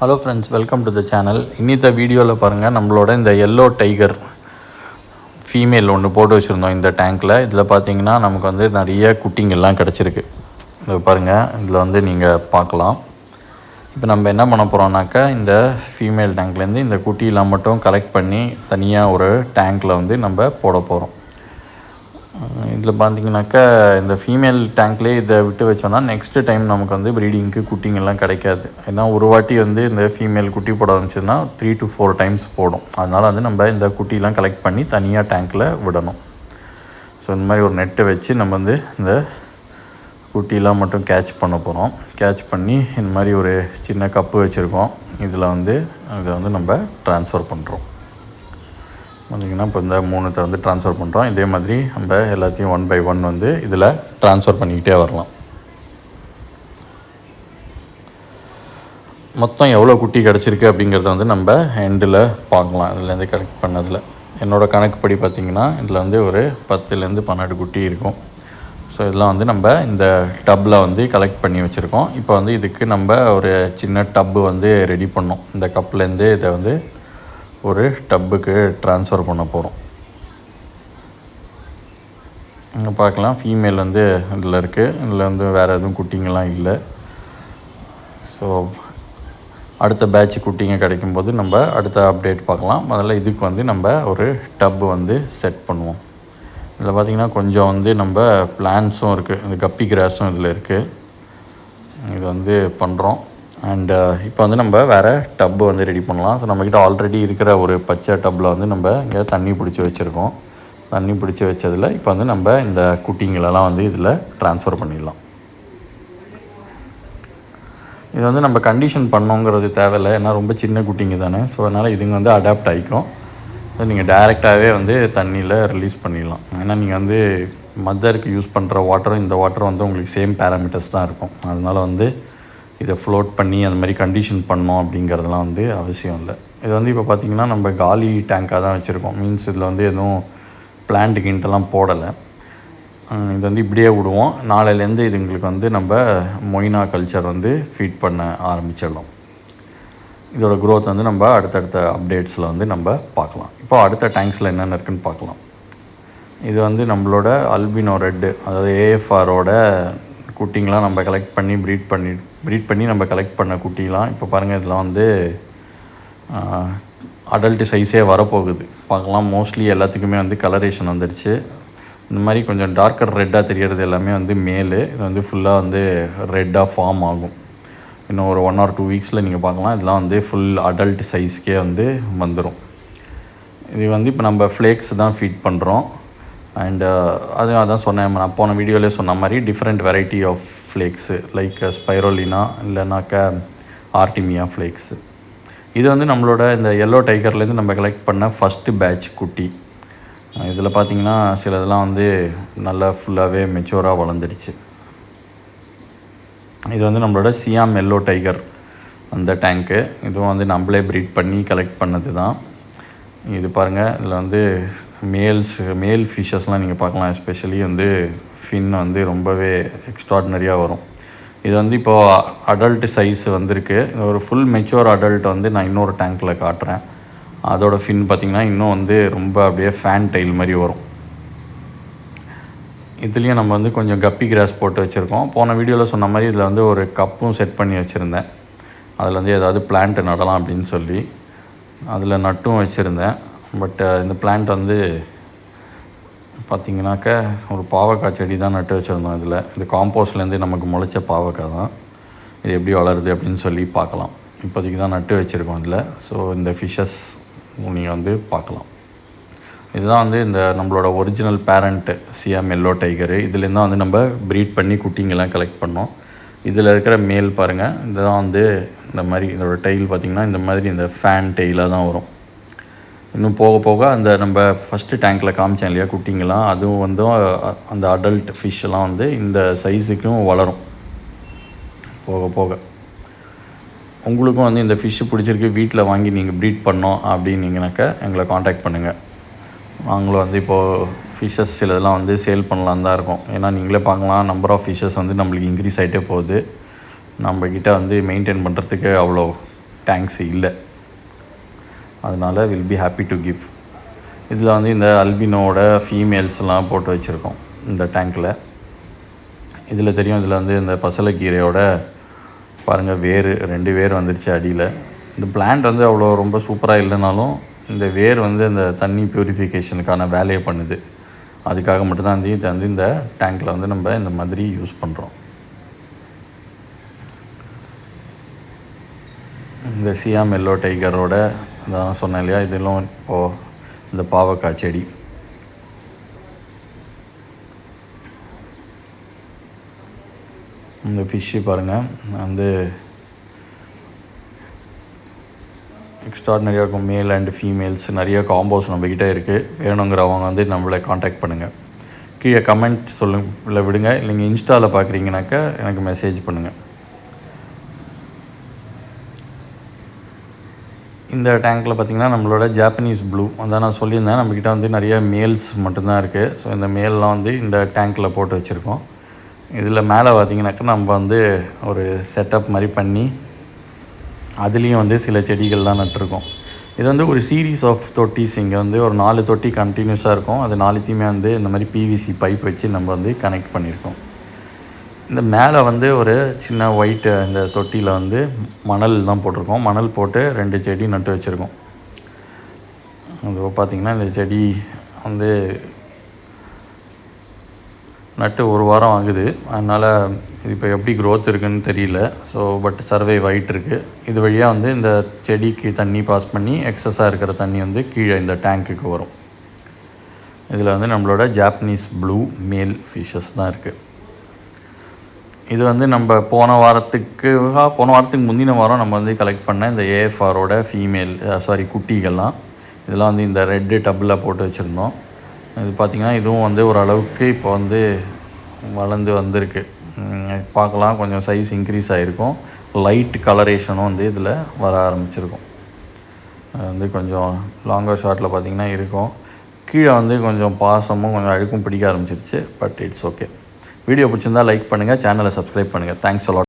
Hello friends, welcome to the channel. இன்னித்த வீடியோவில் பாருங்கள், நம்மளோட இந்த எல்லோ டைகர் ஃபீமேல் ஒன்று போட்டு வச்சுருந்தோம் இந்த டேங்க்கில். இதில் பார்த்தீங்கன்னா நமக்கு வந்து நிறைய குட்டிங்கெல்லாம் கிடச்சிருக்கு. இது பாருங்கள், இதில் வந்து நீங்கள் பார்க்கலாம். இப்போ நம்ம என்ன பண்ண போகிறோம்னாக்கா, இந்த ஃபீமேல் டேங்க்லேருந்து இந்த குட்டியெல்லாம் மட்டும் கலெக்ட் பண்ணி தனியாக ஒரு டேங்க்கில் வந்து நம்ம போட போகிறோம். இதில் பார்த்திங்கனாக்கா இந்த ஃபீமேல் டேங்க்லேயே இதை விட்டு வச்சோன்னா நெக்ஸ்ட்டு டைம் நமக்கு வந்து ப்ரீடிங்க்கு குட்டிங்கெல்லாம் கிடைக்காது. ஏன்னா ஒரு வாட்டி வந்து இந்த ஃபீமேல் குட்டி போட ஆரம்பிச்சதுன்னா 3 to 4 டைம்ஸ் போடும். அதனால் வந்து நம்ம இந்த குட்டிலாம் கலெக்ட் பண்ணி தனியாக டேங்க்கில் விடணும். ஸோ இந்த மாதிரி ஒரு நெட்டை வச்சு நம்ம வந்து இந்த குட்டிலாம் மட்டும் கேட்ச் பண்ண போகிறோம். கேட்ச் பண்ணி இந்த மாதிரி ஒரு சின்ன கப்பு வச்சுருக்கோம். இதில் வந்து இதை வந்து நம்ம ட்ரான்ஸ்ஃபர் பண்ணுறோம். பார்த்திங்கன்னா இப்போ இந்த 3 வந்து ட்ரான்ஸ்ஃபர் பண்ணுறோம். இதே மாதிரி நம்ம எல்லாத்தையும் 1 by 1 வந்து இதில் ட்ரான்ஸ்ஃபர் பண்ணிக்கிட்டே வரலாம். மொத்தம் எவ்வளோ குட்டி கிடச்சிருக்கு அப்படிங்கிறத வந்து நம்ம எண்டில் பார்க்கலாம். இதுலேருந்து கலெக்ட் பண்ணதில் என்னோடய கணக்குப்படி பார்த்திங்கன்னா இதில் வந்து ஒரு 10 to 12 குட்டி இருக்கும். ஸோ இதெல்லாம் வந்து நம்ம இந்த டப்பில் வந்து கலெக்ட் பண்ணி வச்சுருக்கோம். இப்போ வந்து இதுக்கு நம்ம ஒரு சின்ன டப்பு வந்து ரெடி பண்ணோம். இந்த கப்லேருந்து இதை வந்து ஒரு டப்புக்கு ட்ரான்ஸ்ஃபர் பண்ண போகிறோம். இங்கே பார்க்கலாம், ஃபீமேல் வந்து இதில் இருக்குது. இதில் வந்து வேறு எதுவும் குட்டிங்கெல்லாம் இல்லை. ஸோ அடுத்த பேட்ச் குட்டிங்க கிடைக்கும்போது நம்ம அடுத்த அப்டேட் பார்க்கலாம். முதல்ல இதுக்கு வந்து நம்ம ஒரு டப்பு வந்து செட் பண்ணுவோம். இதில் பார்த்திங்கன்னா கொஞ்சம் வந்து நம்ம பிளான்ஸும் இருக்குது, இந்த கப்பி கிராஸும் இதில் இருக்குது. இது வந்து பண்ணுறோம். அண்டு இப்போ வந்து நம்ம வேறு டப்பு வந்து ரெடி பண்ணலாம். ஸோ நம்மக்கிட்ட ஆல்ரெடி இருக்கிற ஒரு பச்சை டப்பில் வந்து நம்ம இங்கே தண்ணி பிடிச்சி வச்சுருக்கோம். தண்ணி பிடிச்சி வச்சதில் இப்போ வந்து நம்ம இந்த குட்டிங்களெல்லாம் வந்து இதில் ட்ரான்ஸ்ஃபர் பண்ணிடலாம். இது வந்து நம்ம கண்டிஷன் பண்ணோங்கிறது தேவையில்லை, ஏன்னா ரொம்ப சின்ன குட்டிங்க தானே. ஸோ அதனால் இதுங்க வந்து அடாப்ட் ஆகிக்கும். ஸோ நீங்கள் டைரெக்டாகவே வந்து தண்ணியில் ரிலீஸ் பண்ணிடலாம். ஏன்னா நீங்கள் வந்து மதருக்கு யூஸ் பண்ணுற வாட்டரும் இந்த வாட்டரும் வந்து உங்களுக்கு சேம் பேராமீட்டர்ஸ் தான் இருக்கும். அதனால் வந்து இதை ஃப்ளோட் பண்ணி அந்த மாதிரி கண்டிஷன் பண்ணோம் அப்படிங்கிறதுலாம் வந்து அவசியம் இல்லை. இது வந்து இப்போ பார்த்திங்கன்னா நம்ம காலி டேங்காக தான் வச்சுருக்கோம். மீன்ஸ் இதில் வந்து எதுவும் பிளான்ட் கிண்டெல்லாம் போடலை. இது வந்து இப்படியே விடுவோம். நாளையிலேருந்து இதுங்களுக்கு வந்து நம்ம மொய்னா கல்ச்சர் வந்து ஃபீட் பண்ண ஆரம்பிச்சிடலாம். இதோட க்ரோத் வந்து நம்ம அடுத்தடுத்த அப்டேட்ஸில் வந்து நம்ம பார்க்கலாம். இப்போ அடுத்த டேங்க்ஸில் என்னென்ன இருக்குதுன்னு பார்க்கலாம். இது வந்து நம்மளோட அல்பினோ ரெட்டு, அதாவது ஏஎஃப்ஆரோட குட்டிங்கெலாம் நம்ம கலெக்ட் பண்ணி ப்ரீட் பண்ணி நம்ம கலெக்ட் பண்ண குட்டிலாம் இப்போ பாருங்கள், இதெல்லாம் வந்து அடல்ட்டு சைஸே வரப்போகுது. பார்க்கலாம், மோஸ்ட்லி எல்லாத்துக்குமே வந்து கலரேஷன் வந்துடுச்சு. இந்த மாதிரி கொஞ்சம் டார்க்கர் ரெட்டாக தெரியறது எல்லாமே வந்து மேலு. இது வந்து ஃபுல்லாக வந்து ரெட்டாக ஃபார்ம் ஆகும். இன்னும் ஒரு 1 or 2 வீக்ஸில் நீங்கள் பார்க்கலாம், இதெல்லாம் வந்து ஃபுல் அடல்ட் சைஸ்க்கே வந்து வந்துடும். இது வந்து இப்போ நம்ம ஃப்ளேக்ஸ் தான் ஃபீட் பண்ணுறோம். அண்டு அதான் சொன்னேன், நான் போன வீடியோவிலே சொன்ன மாதிரி different variety of flakes like spirulina இல்லைனாக்கா ஆர்டிமியா ஃப்ளேக்ஸு. இது வந்து நம்மளோட இந்த எல்லோ டைகர்லேருந்து நம்ம கலெக்ட் பண்ண ஃபஸ்ட்டு பேட்ச் குட்டி. இதில் பார்த்திங்கன்னா சிலதெல்லாம் வந்து நல்லா ஃபுல்லாகவே மெச்சூராக வளர்ந்துடுச்சு. இது வந்து நம்மளோட சியாம் எல்லோ டைகர் அந்த டேங்க்கு. இதுவும் வந்து நம்மளே ப்ரீட் பண்ணி கலெக்ட் பண்ணது தான். இது பாருங்கள், இதில் வந்து மேல் ஃபிஷ்ஷஸ்லாம் நீங்கள் பார்க்கலாம். எஸ்பெஷலி வந்து ஃபின் வந்து ரொம்பவே எக்ஸ்ட்ராடினரியாக வரும். இது வந்து இப்போது அடல்ட் சைஸ் வந்திருக்கு. ஒரு ஃபுல் மெச்சூர் அடல்ட் வந்து நான் இன்னொரு டேங்க்கில் காட்டுறேன். அதோட ஃபின் பார்த்திங்கன்னா இன்னும் வந்து ரொம்ப அப்படியே ஃபேன் டைல் மாதிரி வரும். இதுலேயும் நம்ம வந்து கொஞ்சம் கப்பி கிராஸ் போட்டு வச்சுருக்கோம். போன வீடியோவில் சொன்ன மாதிரி இதில் வந்து ஒரு கப்பும் செட் பண்ணி வச்சுருந்தேன். அதில் வந்து ஏதாவது பிளான்ட்டு நடலாம் அப்படின்னு சொல்லி அதில் நட்டும் வச்சுருந்தேன். பட் இந்த பிளான்ட் வந்து பார்த்திங்கனாக்க ஒரு பாவக்காய் செடி தான் நட்டு வச்சுருந்தோம். இந்த காம்போஸ்ட்லேருந்து நமக்கு முளைச்ச பாவக்காய் தான். இது எப்படி வளருது அப்படின்னு சொல்லி பார்க்கலாம். இப்போதைக்கு தான் நட்டு வச்சுருக்கோம் இதில். ஸோ இந்த ஃபிஷ்ஷஸ் நீங்கள் வந்து பார்க்கலாம். இதுதான் வந்து இந்த நம்மளோட original parent Siam yellow tiger. இதுலேருந்து தான் வந்து நம்ம ப்ரீட் பண்ணி குட்டிங்கெல்லாம் கலெக்ட் பண்ணோம். இதில் இருக்கிற மேல் பாருங்கள், இதுதான் வந்து இந்த மாதிரி இதோட டெயில் பார்த்திங்கன்னா இந்த மாதிரி இந்த ஃபேன் டெயிலாக தான் வரும். இன்னும் போக போக அந்த நம்ம ஃபஸ்ட்டு டேங்க்கில் காமிச்சேன் இல்லையா குட்டிங்கெல்லாம், அதுவும் வந்து அந்த அடல்ட் ஃபிஷ்ஷெல்லாம் வந்து இந்த சைஸுக்கும் வளரும் போக போக. உங்களுக்கும் வந்து இந்த ஃபிஷ்ஷு பிடிச்சிருக்கு, வீட்டில் வாங்கி நீங்கள் ப்ரீட் பண்ணோம் அப்படின்னீங்கனாக்கா எங்களை காண்டாக்ட் பண்ணுங்கள். நாங்களும் வந்து இப்போது ஃபிஷ்ஷஸ் சிலதெல்லாம் வந்து சேல் பண்ணலான்னு தான் இருக்கோம். ஏன்னா நீங்களே பார்க்கலாம், நம்பர் ஆஃப் ஃபிஷ்ஷஸ் வந்து நம்மளுக்கு இன்க்ரீஸ் ஆகிட்டே போகுது. நம்மக்கிட்ட வந்து மெயின்டைன் பண்ணுறதுக்கு அவ்வளோ டேங்க்ஸ் இல்லை, அதனால் will be happy to give. இதில் வந்து இந்த அல்பினோட ஃபீமேல்ஸ்லாம் போட்டு வச்சுருக்கோம் இந்த டேங்க்கில். இதில் தெரியும், இதில் வந்து இந்த பசலைக்கீரையோட பாருங்கள் வேர் 2 வேர் வந்துடுச்சு அடியில். இந்த பிளான்ட் வந்து அவ்வளோ ரொம்ப சூப்பராக இல்லைனாலும் இந்த வேர் வந்து இந்த தண்ணி ப்யூரிஃபிகேஷனுக்கான வேலையை பண்ணுது. அதுக்காக மட்டும்தான் வந்து இதை வந்து இந்த டேங்க்கில் வந்து நம்ம இந்த மாதிரி யூஸ் பண்ணுறோம். இந்த சியாம் எல்லோ டைகரோட நான் சொன்னேன் இல்லையா, இதெல்லாம் இப்போது இந்த பாவக்காய் செடி. இந்த ஃபிஷ்ஷு பாருங்கள் வந்து எக்ஸ்ட்ராடினரியாக இருக்கும். மேல் அண்ட் ஃபீமேல்ஸ் நிறைய காம்போஸ் நம்மக்கிட்ட இருக்குது. வேணுங்கிறவங்க வந்து நம்மளை காண்டாக்ட் பண்ணுங்கள். கீழே கமெண்ட் இல்லை விடுங்க. இல்லைங்க இன்ஸ்டாவில் பார்க்குறீங்கனாக்கா எனக்கு மெசேஜ் பண்ணுங்கள். இந்த டேங்க்கில் பார்த்திங்கன்னா நம்மளோட ஜாப்பனீஸ் ப்ளூ அதான் நான் சொல்லியிருந்தேன், நம்மக்கிட்ட வந்து நிறைய மேல்ஸ் மட்டும்தான் இருக்குது. ஸோ இந்த மேல்லாம் வந்து இந்த டேங்க்கில் போட்டு வச்சுருக்கோம். இதில் மேலே பார்த்திங்கனாக்கா நம்ம வந்து ஒரு செட்டப் மாதிரி பண்ணி அதுலேயும் வந்து சில செடிகள்லாம் நட்டுருக்கோம். இது வந்து ஒரு சீரீஸ் ஆஃப் தொட்டிஸ். இங்கே வந்து ஒரு 4 தொட்டி கண்டினியூஸாக இருக்கும். அது 4த்தையுமே வந்து இந்த மாதிரி பிவிசி பைப் வச்சு நம்ம வந்து கனெக்ட் பண்ணியிருக்கோம். இந்த மேலே வந்து ஒரு சின்ன ஒயிட் இந்த தொட்டியில் வந்து மணல் தான் போட்டிருக்கோம். மணல் போட்டு 2 செடி நட்டு வச்சுருக்கோம். அது பார்த்திங்கன்னா இந்த செடி வந்து நட்டு 1 வாரம் ஆகுது. அதனால் இப்போ எப்படி க்ரோத் இருக்குதுன்னு தெரியல. ஸோ பட் சர்வைவ் ஆகிட்டுருக்கு. இது வழியாக வந்து இந்த செடிக்கு தண்ணி பாஸ் பண்ணி எக்ஸஸாக இருக்கிற தண்ணி வந்து கீழே இந்த டேங்க்குக்கு வரும். இதில் வந்து நம்மளோட ஜாப்பனீஸ் ப்ளூ மேல் ஃபிஷ்ஷஸ் தான் இருக்குது. இது வந்து நம்ம போன வாரத்துக்கு முந்தின வாரம் நம்ம வந்து கலெக்ட் பண்ண இந்த ஏஎஃப்ஆரோட குட்டிகள்லாம் இதெல்லாம் வந்து இந்த ரெட்டு டப்பில் போட்டு வச்சுருந்தோம். இது பார்த்திங்கன்னா இதுவும் வந்து ஓரளவுக்கு இப்போ வந்து வளர்ந்து வந்திருக்கு. பார்க்கலாம் கொஞ்சம் சைஸ் இன்க்ரீஸ் ஆகிருக்கும். லைட் கலரேஷனும் வந்து இதில் வர ஆரம்பிச்சிருக்கும். அது வந்து கொஞ்சம் லாங்கர் ஷார்ட்டில் பார்த்திங்கன்னா இருக்கும். கீழே வந்து கொஞ்சம் பாசமும் கொஞ்சம் அழுக்கும் பிடிக்க ஆரம்பிச்சிருச்சு. But it's okay. வீடியோ பிடிச்சிருந்தால் லைக் பண்ணுங்கள், சேனலை சப்ஸ்கிரைப் பண்ணுங்கள். Thanks a lot.